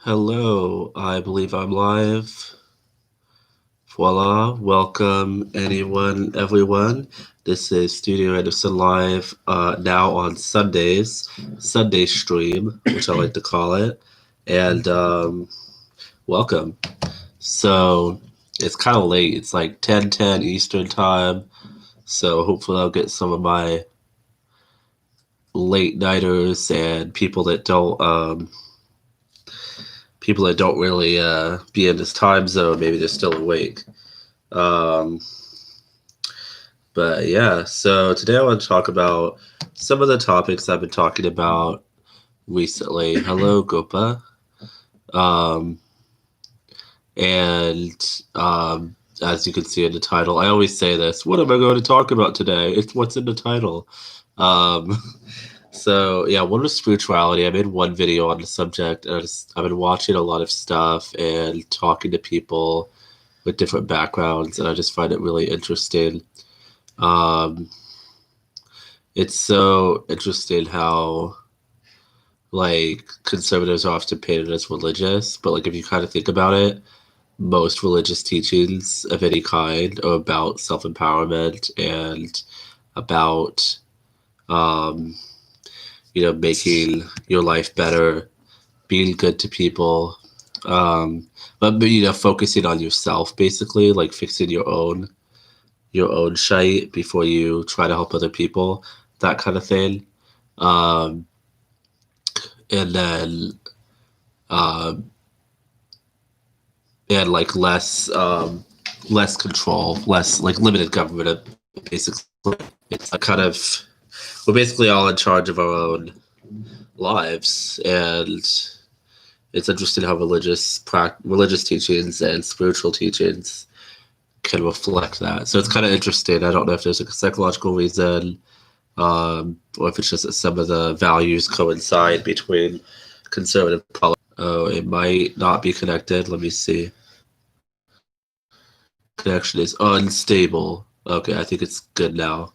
Hello, I believe I'm live. Voila, welcome anyone, everyone. This is Studio Anderson Live now on Sundays, Sunday stream, which I like to call it. And welcome. So it's kind of late. It's like 10:10 Eastern time. So hopefully I'll get some of my late nighters and people that don't really be in this time zone. Maybe they're still awake. Um, but yeah, so today I want to talk about some of the topics I've been talking about recently. Hello, Gopa. Um, and as you can see in the title, I always say this: "What am I going to talk about today?" It's what's in the title. Um, so yeah, one was spirituality. I made one video on the subject, and I've been watching a lot of stuff and talking to people with different backgrounds, and I just find it really interesting. Um, it's so interesting how like conservatives are often painted as religious, but like if you kind of think about it, most religious teachings of any kind are about self-empowerment and about um, making your life better, being good to people, but focusing on yourself basically, like fixing your own shite before you try to help other people, that kind of thing. Um, and then um, and like less control, less like limited government. Basically, it's a kind of we're basically all in charge of our own lives, and it's interesting how religious teachings and spiritual teachings can reflect that. So it's kind of interesting. I don't know if there's a psychological reason, or if it's just that some of the values coincide between conservative politics. Oh, it might not be connected. Let me see. Connection is unstable. Okay, I think it's good now.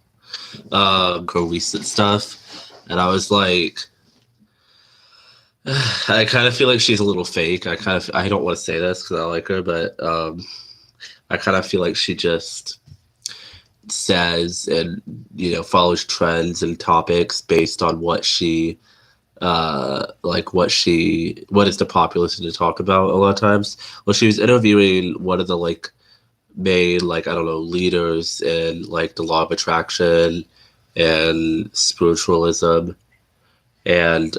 Recent stuff, and I was like, I kind of feel like she's a little fake. I don't want to say this because I like her, but I kind of feel like she just says and follows trends and topics based on what is the popular thing to talk about a lot of times. Well, she was interviewing one of the main, I don't know, leaders in like the law of attraction and spiritualism, and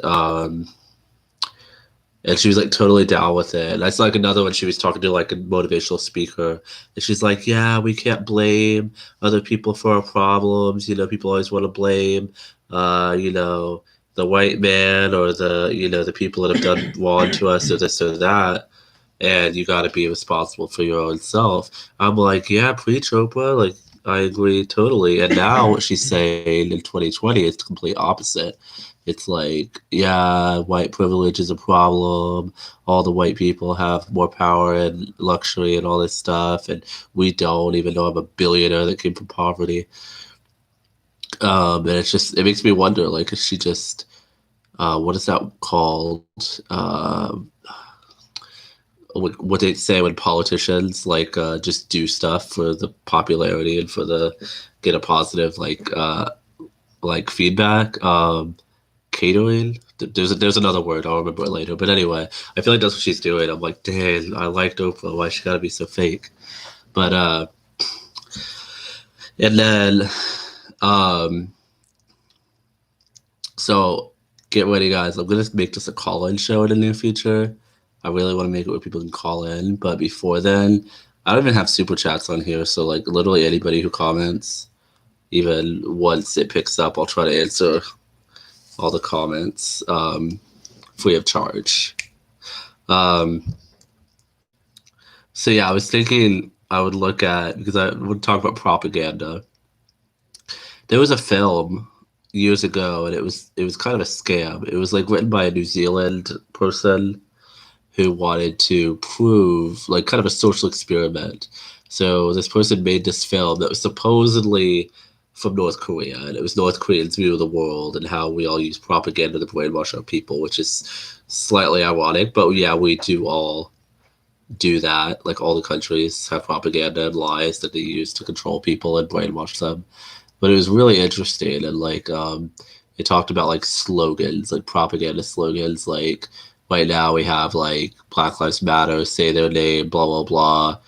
and she was like totally down with it. And that's like another one. She was talking to like a motivational speaker, and she's like, "Yeah, we can't blame other people for our problems. People always want to blame, the white man or the people that have done wrong to us or this or that. And you got to be responsible for your own self." I'm like, "Yeah, preach, Oprah." Like, I agree totally. And now what she's saying in 2020 is the complete opposite. It's like, yeah, white privilege is a problem. All the white people have more power and luxury and all this stuff, and we don't, even though I'm a billionaire that came from poverty. And it makes me wonder, like, is she just, what is that called? What they say when politicians just do stuff for the popularity and for the get a positive feedback. Catering. There's another word. I'll remember it later. But anyway, I feel like that's what she's doing. I'm like, dang, I liked Oprah. Why she gotta be so fake? But and then um, so get ready, guys. I'm gonna make this a call-in show in the near future. I really want to make it where people can call in. But before then, I don't even have super chats on here. So like literally anybody who comments, even once it picks up, I'll try to answer all the comments free of charge. Um, so yeah, I was thinking I would look at, because I would talk about propaganda. There was a film years ago, and it was kind of a scam. It was like written by a New Zealand person who wanted to prove like kind of a social experiment. So this person made this film that was supposedly from North Korea, and it was North Koreans' view of the world and how we all use propaganda to brainwash our people, which is slightly ironic. But yeah, we do all do that. Like all the countries have propaganda and lies that they use to control people and brainwash them. But it was really interesting, and like it talked about like slogans, like propaganda slogans, like right now we have like Black Lives Matter, say their name, blah blah blah.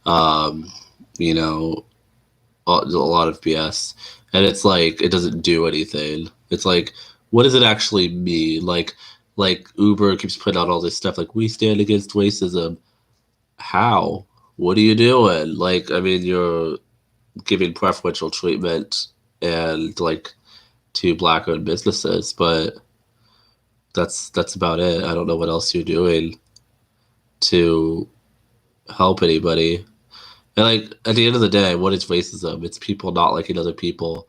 Um, you know, a lot of BS, and it's like it doesn't do anything. It's like, what does it actually mean? Like Uber keeps putting out all this stuff like we stand against racism. How? What are you doing? Like, I mean, you're giving preferential treatment and like to black owned businesses, but that's about it. I don't know what else you're doing to help anybody. And like at the end of the day, what is racism? It's people not liking other people,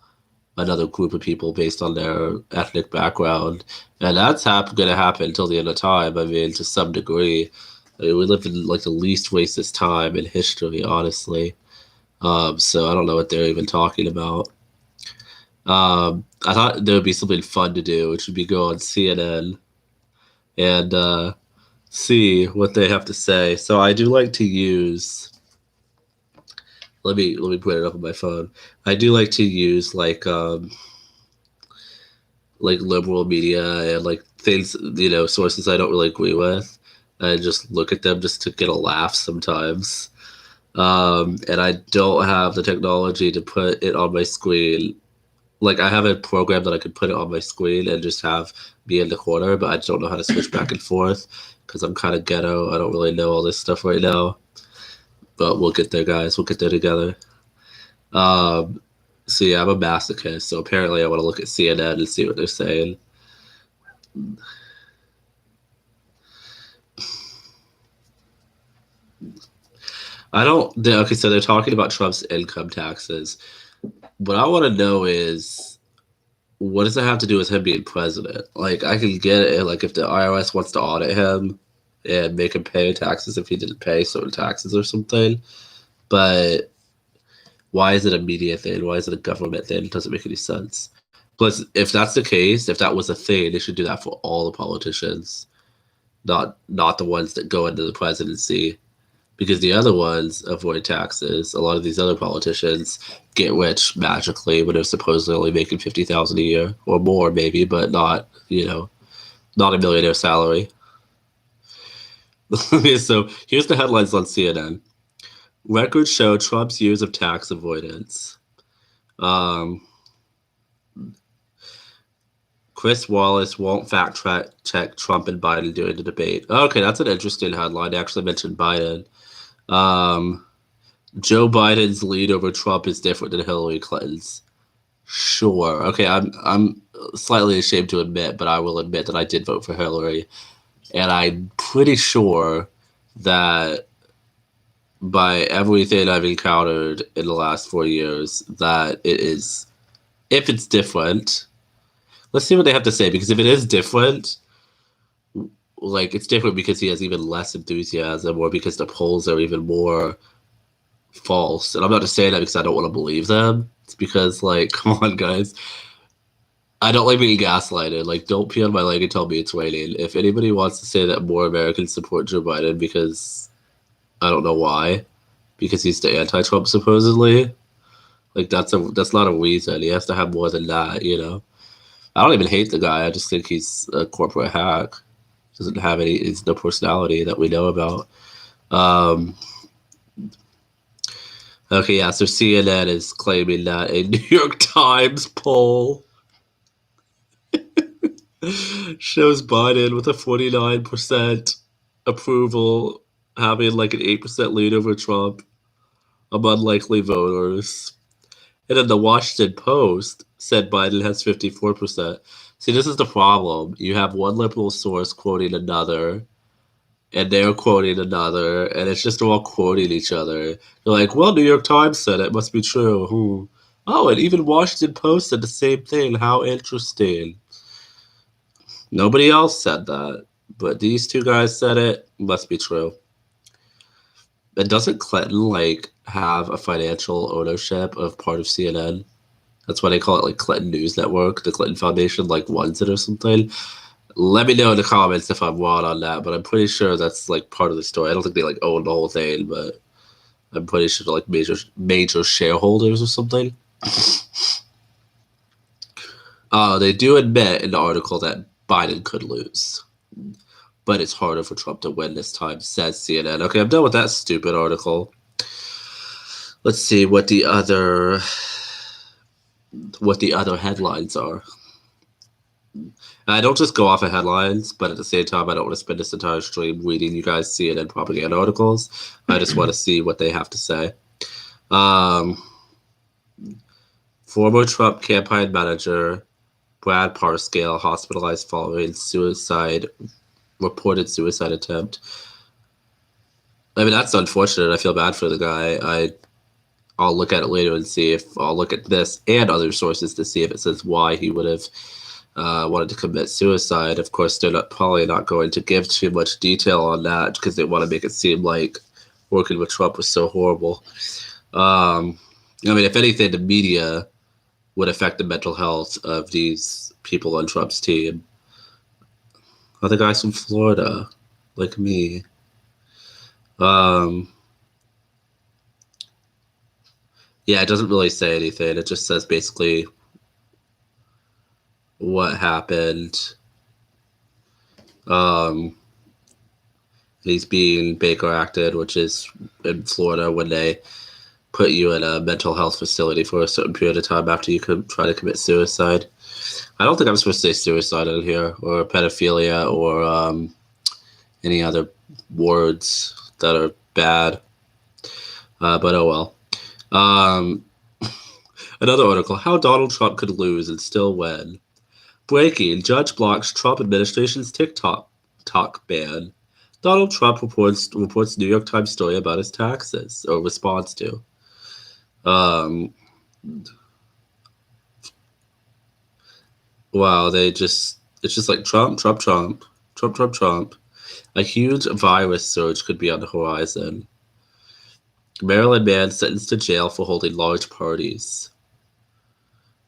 another group of people based on their ethnic background, and that's going to happen until the end of time. I mean, to some degree, I mean, we live in like the least racist time in history, honestly. So I don't know what they're even talking about. I thought there would be something fun to do, which would be go on CNN and see what they have to say. So I do like to use. Let me put it up on my phone. I do like to use like liberal media and like things, sources I don't really agree with, and just look at them just to get a laugh sometimes. And I don't have the technology to put it on my screen. Like I have a program that I could put it on my screen and just have me in the corner, but I don't know how to switch back and forth because I'm kind of ghetto. I don't really know all this stuff right now, but we'll get there, guys. We'll get there together. Um, so yeah, I'm a masochist. So apparently, I want to look at CNN and see what they're saying. I don't. Okay, so they're talking about Trump's income taxes. What I want to know is what does it have to do with him being president? Like, I can get it. Like, if the IRS wants to audit him and make him pay taxes if he didn't pay certain taxes or something, but why is it a media thing? Why is it a government thing? It doesn't make any sense. Plus, if that's the case, if that was a thing, they should do that for all the politicians, not the ones that go into the presidency, because the other ones avoid taxes. A lot of these other politicians get rich magically when they're supposedly only making 50,000 a year or more, maybe, but not not a millionaire salary. So here's the headlines on CNN. Records show Trump's years of tax avoidance. Um, Chris Wallace won't fact check Trump and Biden during the debate. Okay, that's an interesting headline. They actually mentioned Biden. Um, Joe Biden's lead over Trump is different than Hillary Clinton's. Sure. Okay, I'm slightly ashamed to admit, but I will admit that I did vote for Hillary, and I'm pretty sure that by everything I've encountered in the last 4 years, that it is, if it's different, let's see what they have to say, because if it is different, like it's different because he has even less enthusiasm or because the polls are even more false. And I'm not just saying that because I don't want to believe them. It's because, like, come on, guys. I don't like being gaslighted. Like, don't pee on my leg and tell me it's raining. If anybody wants to say that more Americans support Joe Biden because I don't know why, because he's the anti-Trump supposedly, like that's not a reason. He has to have more than that, I don't even hate the guy. I just think he's a corporate hack. Doesn't have any. It's no personality that we know about. Um, okay, yeah. So CNN is claiming that a New York Times poll shows Biden with a 49% approval, having like an 8% lead over Trump among likely voters. And then the Washington Post said Biden has 54%. See, this is the problem. You have one liberal source quoting another, and they're quoting another, and it's just all quoting each other. They're like, well, New York Times said it. Must be true. Oh, and even Washington Post said the same thing. How interesting. Nobody else said that, but these two guys said it. Must be true. And doesn't Clinton, like, have a financial ownership of part of CNN? That's why they call it like Clinton News Network. The Clinton Foundation like runs it or something. Let me know in the comments if I'm wrong on that, but I'm pretty sure that's like part of the story. I don't think they like own the whole thing, but I'm pretty sure they're like major shareholders or something. They do admit in the article that Biden could lose, but it's harder for Trump to win this time, says CNN. Okay, I'm done with that stupid article. Let's see what the other headlines are. I don't just go off of headlines, but at the same time, I don't want to spend this entire stream reading you guys CNN propaganda articles. I just want to see what they have to say. Former Trump campaign manager Brad Parscale hospitalized following reported suicide attempt. I mean, that's unfortunate. I feel bad for the guy. I'll look at it later and see if I'll look at this and other sources to see if it says why he would have wanted to commit suicide. Of course, they're probably not going to give too much detail on that because they want to make it seem like working with Trump was so horrible. I mean, if anything, the media would affect the mental health of these people on Trump's team. Other guys from Florida, like me. Yeah, it doesn't really say anything. It just says basically what happened. He's being Baker acted, which is in Florida when they put you in a mental health facility for a certain period of time after you could try to commit suicide. I don't think I'm supposed to say suicide in here, or pedophilia, or any other words that are bad. But oh well. Another article, how Donald Trump could lose and still win. Breaking, judge blocks Trump administration's TikTok ban. Donald Trump reports New York Times story about his taxes, or responds to. Wow, it's just like Trump. A huge virus surge could be on the horizon. Maryland man sentenced to jail for holding large parties.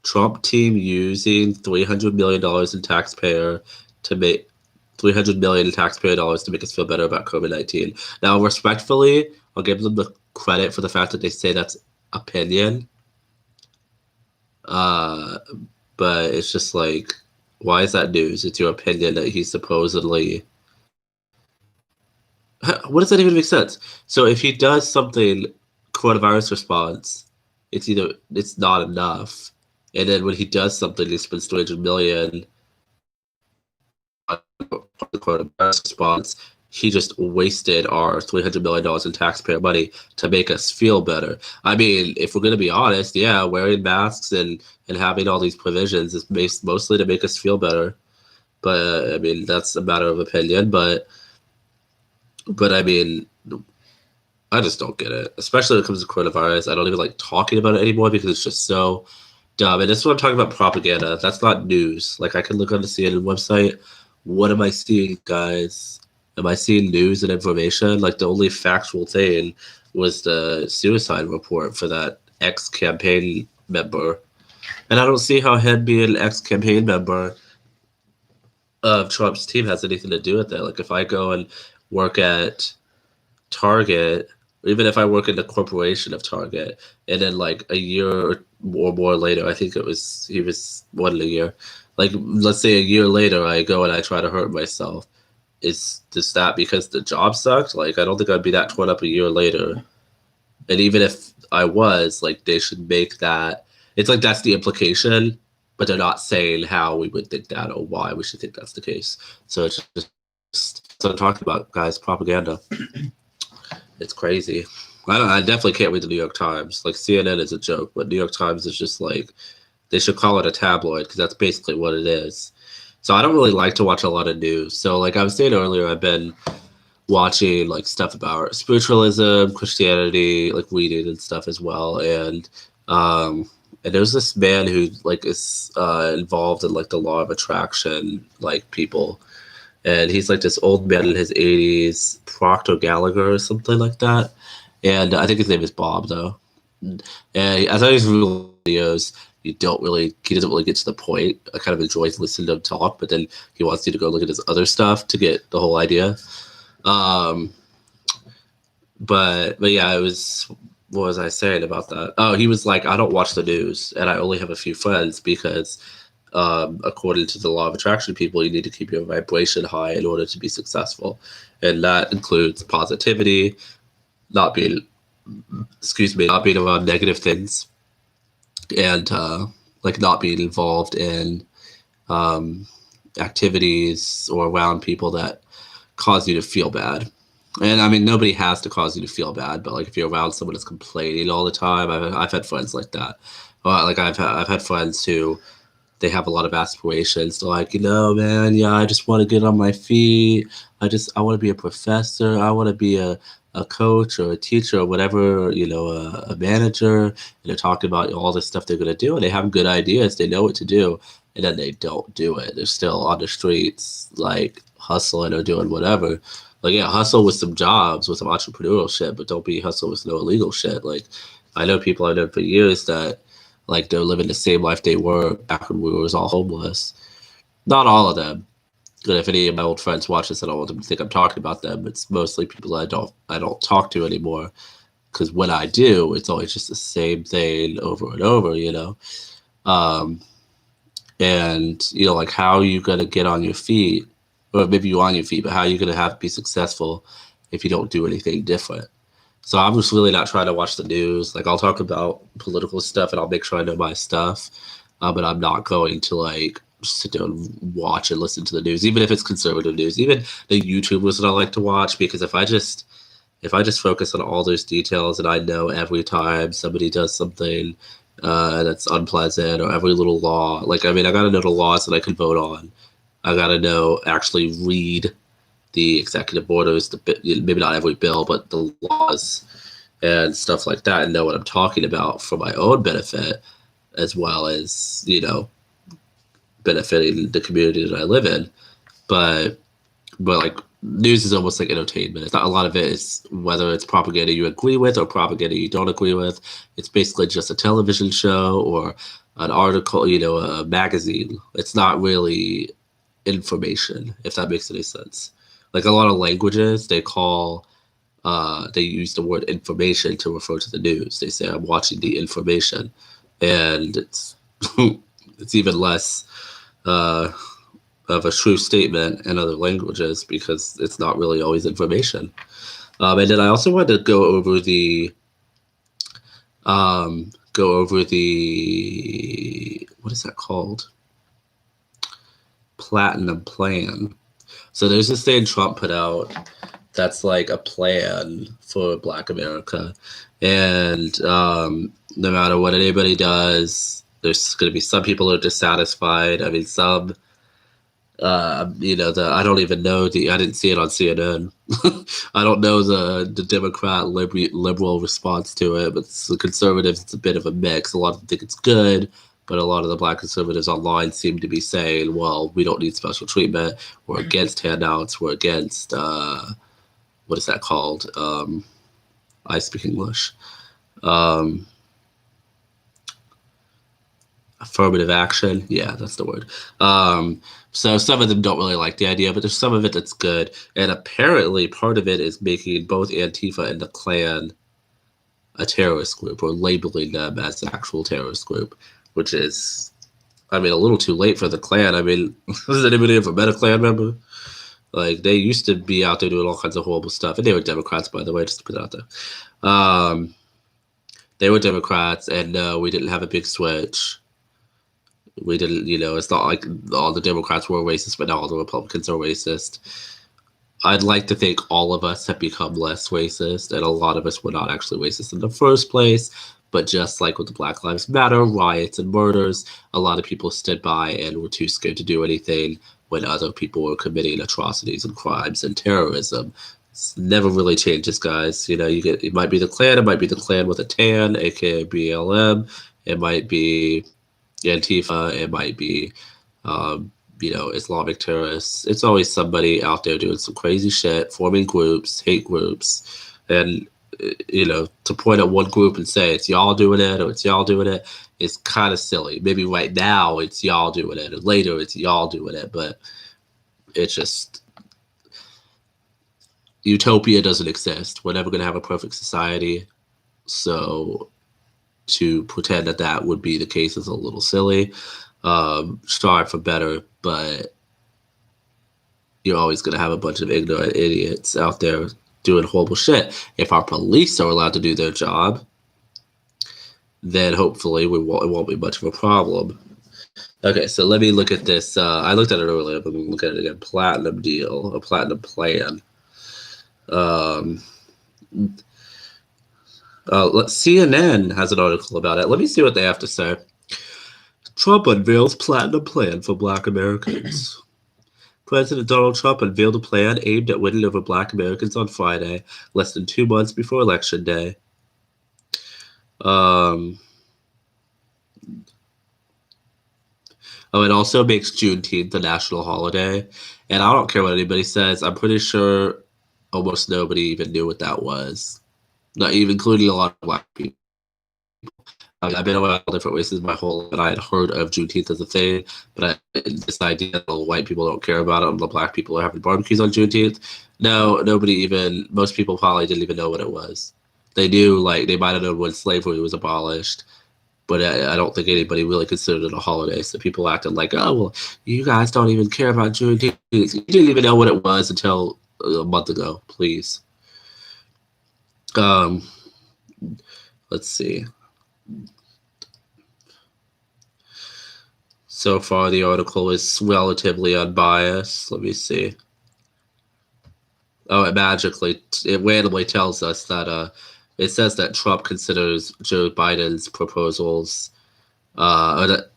Trump team using $300 million in taxpayer dollars to make us feel better about COVID-19. Now, respectfully, I'll give them the credit for the fact that they say that's opinion. But it's just like, why is that news? It's your opinion that he's supposedly... What does that even make sense? So if he does something, coronavirus response, it's not enough. And then when he does something, he spends $300 million on the coronavirus response. He just wasted our $300 million in taxpayer money to make us feel better. I mean, if we're going to be honest, yeah, wearing masks and having all these provisions is based mostly to make us feel better. But, I mean, that's a matter of opinion. But I mean, I just don't get it. Especially when it comes to coronavirus. I don't even like talking about it anymore because it's just so dumb. And this is what I'm talking about, propaganda. That's not news. Like, I can look on the CNN website. What am I seeing, guys? Am I seeing news and information? Like, the only factual thing was the suicide report for that ex-campaign member. And I don't see how him being an ex-campaign member of Trump's team has anything to do with that. Like, if I go and work at Target, or even if I work in the corporation of Target, and then like a year or more later, I think he was one a year. Like, let's say a year later, I go and I try to hurt myself. Is just that because the job sucked? Like, I don't think I'd be that torn up a year later. And even if I was, like, they should make that. It's like that's the implication, but they're not saying how we would think that or why we should think that's the case. So it's just what I'm talking about, guys. Propaganda. It's crazy. I definitely can't read the New York Times. Like, CNN is a joke, but New York Times is just like, they should call it a tabloid because that's basically what it is. So I don't really like to watch a lot of news. So like I was saying earlier, I've been watching like stuff about spiritualism, Christianity, like reading and stuff as well. And there's this man who like is involved in like the law of attraction, like people. And he's like this old man in his 80s, Proctor Gallagher or something like that. And I think his name is Bob, though. And I thought his videos, he doesn't really get to the point. I kind of enjoy listening to him talk, but then he wants you to go look at his other stuff to get the whole idea. But yeah, it was. What was I saying about that? Oh, he was like, I don't watch the news, and I only have a few friends because, according to the law of attraction, people, you need to keep your vibration high in order to be successful, and that includes positivity, not being, not being around negative things, and like not being involved in activities or around people that cause you to feel bad. And I mean, nobody has to cause you to feel bad, but like if you're around someone that's complaining all the time, I've had friends like that. Like I've had friends who they have a lot of aspirations. They're like, man, yeah, I just want to get on my feet. I want to be a professor. I want to be a coach or a teacher or whatever, a manager. And they're talking about all this stuff they're going to do, and they have good ideas. They know what to do, and then they don't do it. They're still on the streets, like hustling or doing whatever. Like, yeah, hustle with some jobs, with some entrepreneurial shit, but don't be hustle with no illegal shit. Like, I know people I know for years that, like, they're living the same life they were back when we was all homeless. Not all of them. And if any of my old friends watch this, I don't want them to think I'm talking about them. It's mostly people I don't talk to anymore. Because when I do, it's always just the same thing over and over, And, like, how are you going to get on your feet? Or maybe you're on your feet, but how are you going to have to be successful if you don't do anything different? So I'm just really not trying to watch the news. Like, I'll talk about political stuff and I'll make sure I know my stuff. But I'm not going to, like, sit down and watch and listen to the news, even if it's conservative news. Even the YouTubers that I like to watch, because if I just focus on all those details and I know every time somebody does something that's unpleasant or every little law, like, I mean, I got to know the laws that I can vote on. I got to actually read the executive orders, maybe not every bill, but the laws and stuff like that, and know what I'm talking about for my own benefit, as well as, benefiting the community that I live in. But like, news is almost like entertainment. It's not, a lot of it is whether it's propaganda you agree with or propaganda you don't agree with. It's basically just a television show or an article, a magazine. It's not really information, if that makes any sense. Like, a lot of languages, they use the word information to refer to the news. They say, I'm watching the information. And it's it's even less of a true statement in other languages because it's not really always information. And then I also wanted to go over the what is that called? Platinum Plan. So there's this thing Trump put out that's like a plan for Black America. And no matter what anybody does, there's going to be some people who are dissatisfied. I mean, some, I don't even know I didn't see it on CNN. I don't know the Democrat liberal response to it, but the conservatives, it's a bit of a mix. A lot of them think it's good, but a lot of the Black conservatives online seem to be saying, well, we don't need special treatment. We're against handouts. We're against, what is that called? I speak English. Affirmative action. Yeah, that's the word. So some of them don't really like the idea, but there's some of it that's good. And apparently part of it is making both Antifa and the Klan a terrorist group, or labeling them as an actual terrorist group, which is, I mean, a little too late for the Klan. I mean, has anybody ever met a Klan member? Like, they used to be out there doing all kinds of horrible stuff. And they were Democrats, by the way, just to put it out there. They were Democrats, and no, we didn't have a big switch. We didn't, it's not like all the Democrats were racist, but now all the Republicans are racist. I'd like to think all of us have become less racist, and a lot of us were not actually racist in the first place. But just like with the Black Lives Matter riots and murders, a lot of people stood by and were too scared to do anything when other people were committing atrocities and crimes and terrorism. It's never really changes, guys. It might be the Klan, it might be the Klan with a tan, aka BLM, it might be Antifa, it might be, Islamic terrorists. It's always somebody out there doing some crazy shit, forming groups, hate groups, and to point at one group and say it's y'all doing it or it's y'all doing it is kind of silly. Maybe right now it's y'all doing it, or later it's y'all doing it, but it's just utopia doesn't exist. We're never going to have a perfect society, so to pretend that that would be the case is a little silly. Strive for better, but you're always going to have a bunch of ignorant idiots out there doing horrible shit. If our police are allowed to do their job, then hopefully it won't be much of a problem. Okay, so let me look at this. I looked at it earlier, but we can look at it again. Platinum deal, a platinum plan. CNN has an article about it. Let me see what they have to say. Trump unveils platinum plan for Black Americans. President Donald Trump unveiled a plan aimed at winning over Black Americans on Friday, less than 2 months before Election Day. Oh, it also makes Juneteenth a national holiday. And I don't care what anybody says. I'm pretty sure almost nobody even knew what that was. Not even including a lot of Black people. I've been around different races my whole life, and I had heard of Juneteenth as a thing, but this idea that the white people don't care about it and the Black people are having barbecues on Juneteenth, no, nobody even, most people probably didn't even know what it was. They knew, like, they might have known when slavery was abolished, but I don't think anybody really considered it a holiday. So people acted like, oh, well, you guys don't even care about Juneteenth. You didn't even know what it was until a month ago, please. Let's see. So far, the article is relatively unbiased. Let me see. Oh, it randomly tells us that it says that Trump considers Joe Biden's proposals, or that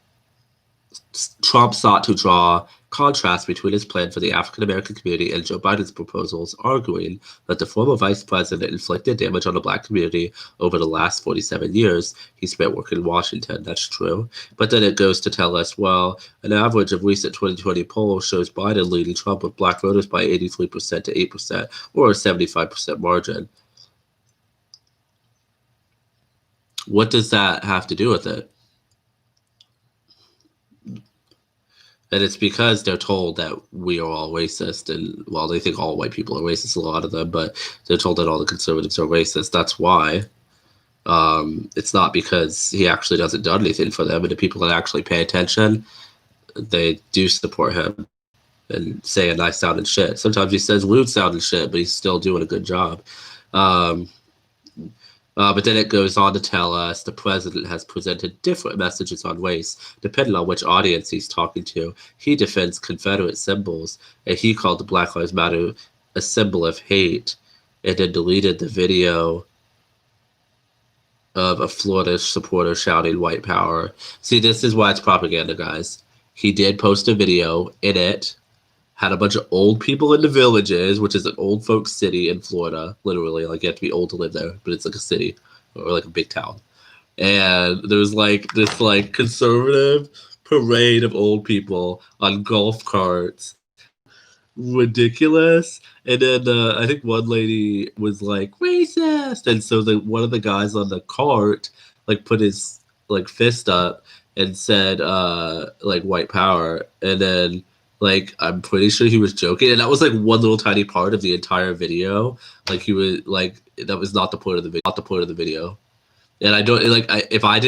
Trump sought to draw contrast between his plan for the African American community and Joe Biden's proposals, arguing that the former vice president inflicted damage on the Black community over the last 47 years he spent working in Washington. That's true. But then it goes to tell us, well, an average of recent 2020 polls shows Biden leading Trump with Black voters by 83% to 8%, or a 75% margin. What does that have to do with it? And it's because they're told that we are all racist, and well, they think all white people are racist, a lot of them, but they're told that all the conservatives are racist. That's why. It's not because he actually doesn't do anything for them, and the people that actually pay attention, they do support him and say a nice sounding shit. Sometimes he says lewd sounding shit, but he's still doing a good job. But then it goes on to tell us the president has presented different messages on race, depending on which audience he's talking to. He defends Confederate symbols, and he called the Black Lives Matter a symbol of hate, and then deleted the video of a Florida supporter shouting white power. See, this is why it's propaganda, guys. He did post a video. In it had a bunch of old people in the Villages, which is an old folks city in Florida, literally. Like, you have to be old to live there, but it's like a city or like a big town. And there's like this like conservative parade of old people on golf carts. Ridiculous. And then I think one lady was like racist, and so one of the guys on the cart like put his like fist up and said like white power, and then like I'm pretty sure he was joking, and that was like one little tiny part of the entire video. Like he was like, that was not the point of the video. And I don't like if I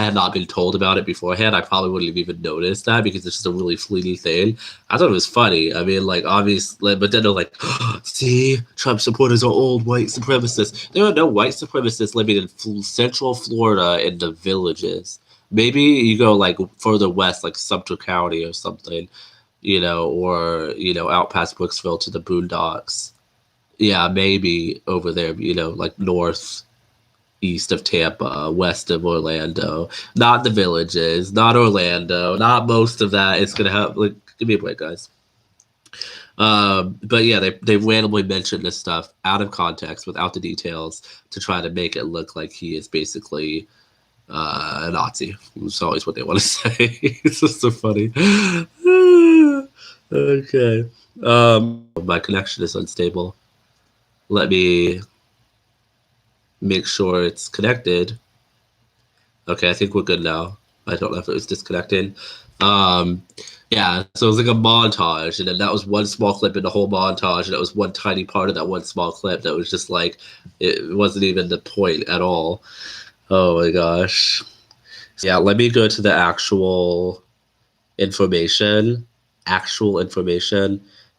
had not been told about it beforehand, I probably wouldn't have even noticed that, because it's just a really fleeting thing. I thought it was funny. I mean, like, obviously, but then they're like, oh, see, Trump supporters are old white supremacists. There are no white supremacists living in Central Florida in the Villages. Maybe you go like further west, like Sumter County or something, or out past Brooksville to the Boondocks. Yeah, maybe over there, like north, east of Tampa, west of Orlando. Not the Villages, not Orlando, not most of that. It's gonna have, like, give me a break, guys. But yeah, they randomly mentioned this stuff out of context without the details to try to make it look like he is basically a Nazi. It's always what they want to say. It's just so funny. Okay. My connection is unstable. Let me make sure it's connected. Okay, I think we're good now. I don't know if it was disconnected. Yeah, so it was like a montage, and then that was one small clip in the whole montage, and it was one tiny part of that one small clip that was just like, it wasn't even the point at all. Oh my gosh. So yeah, let me go to the actual information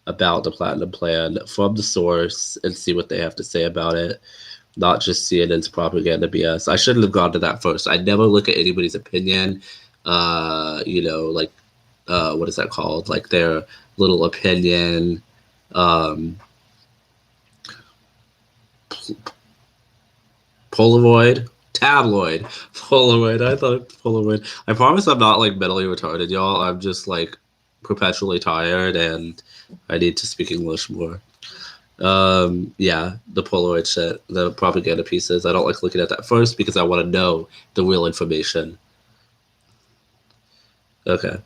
about the Platinum Plan from the source and see what they have to say about it. Not just CNN's propaganda BS. I shouldn't have gone to that first. I never look at anybody's opinion. Like what is that called? Like their little opinion. Polaroid. I thought Polaroid. I promise I'm not like mentally retarded, y'all. I'm just like perpetually tired and I need to speak English more. Yeah, the Polaroid shit, the propaganda pieces. I don't like looking at that first because I want to know the real information. Okay.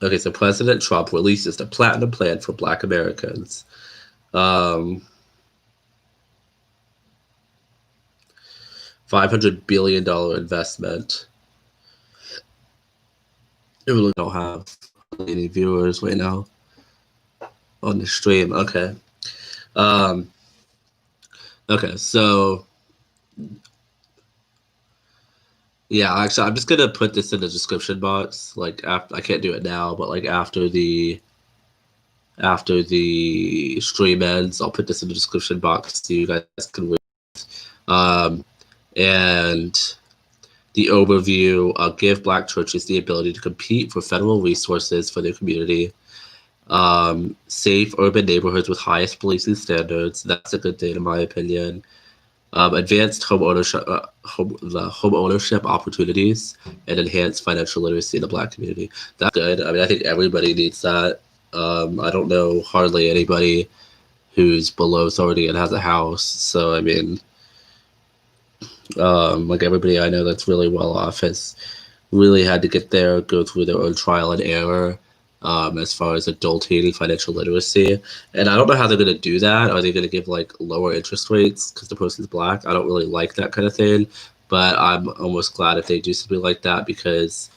Okay, so President Trump releases the Platinum Plan for Black Americans. $500 billion investment. I really don't have any viewers right now on the stream. Okay. Okay, so yeah, actually, I'm just gonna put this in the description box. Like, after I can't do it now, but like after the stream ends, I'll put this in the description box so you guys can read. And the overview: give Black churches the ability to compete for federal resources for their community. Safe urban neighborhoods with highest policing standards. That's a good thing, in my opinion. Advanced home ownership opportunities, and enhanced financial literacy in the Black community. That's good. I mean, I think everybody needs that. I don't know hardly anybody who's below 30 and has a house. So, I mean, like everybody I know that's really well off has really had to get there, go through their own trial and error. As far as adulting and financial literacy. And I don't know how they're going to do that. Are they going to give like lower interest rates because the person's Black? I don't really like that kind of thing, but I'm almost glad if they do something like that because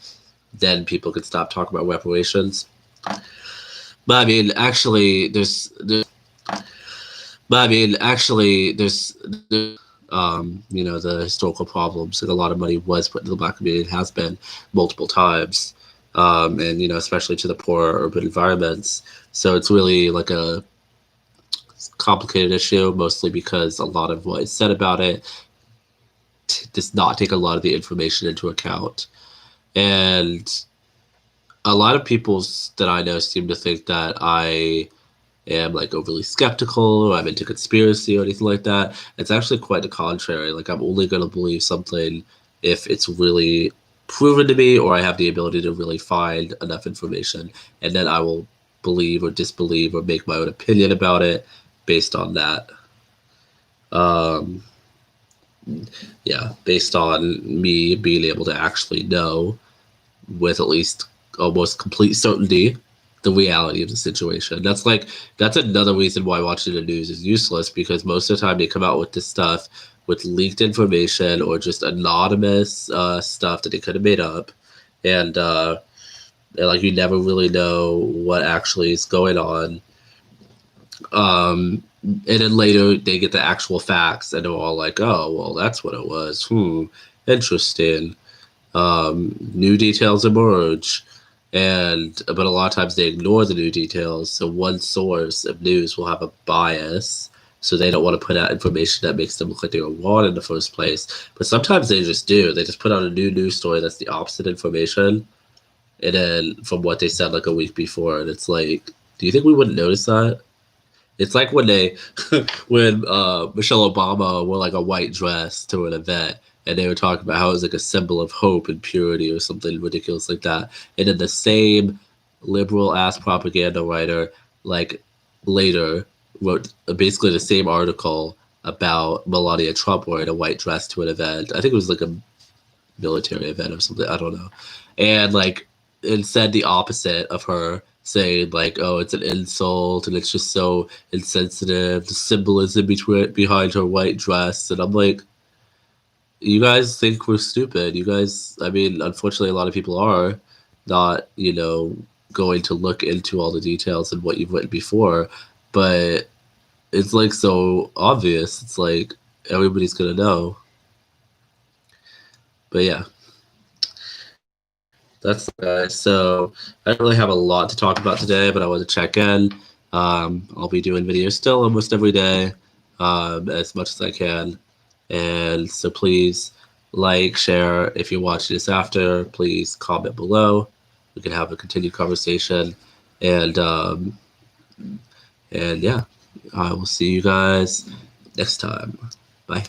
then people can stop talking about reparations. But I mean, actually, there's the historical problems. Like a lot of money was put into the Black community and has been multiple times. And especially to the poor urban environments. So it's really like a complicated issue, mostly because a lot of what is said about it does not take a lot of the information into account. And a lot of people that I know seem to think that I am like overly skeptical or I'm into conspiracy or anything like that. It's actually quite the contrary. Like I'm only going to believe something if it's really proven to me or I have the ability to really find enough information, and then I will believe or disbelieve or make my own opinion about it based on that. Based on me being able to actually know with at least almost complete certainty the reality of the situation. That's another reason why watching the news is useless, because most of the time they come out with this stuff with leaked information or just anonymous stuff that they could have made up, and like you never really know what actually is going on. And then later they get the actual facts and they're all like, oh well, that's what it was. Interesting. New details emerge. But a lot of times they ignore the new details. So one source of news will have a bias. So they don't want to put out information that makes them look like they were wrong in the first place. But sometimes they just do. They just put out a new news story that's the opposite information. And then from what they said like a week before. And it's like, do you think we wouldn't notice that? It's like when Michelle Obama wore like a white dress to an event. And they were talking about how it was like a symbol of hope and purity or something ridiculous like that. And then the same liberal ass propaganda writer, like later, wrote basically the same article about Melania Trump wearing a white dress to an event. I think it was like a military event or something. I don't know. And like it said the opposite of her saying like, oh, it's an insult and it's just so insensitive, the symbolism behind her white dress. And I'm like, you guys think we're stupid. You guys, I mean, unfortunately, a lot of people are not, going to look into all the details and what you've written before. But it's like so obvious. It's like everybody's going to know. But yeah, that's guys. So I don't really have a lot to talk about today, but I want to check in. I'll be doing videos still almost every day, as much as I can. And so please like, share. If you're watching this after, please comment below. We can have a continued conversation. And yeah, I will see you guys next time. Bye.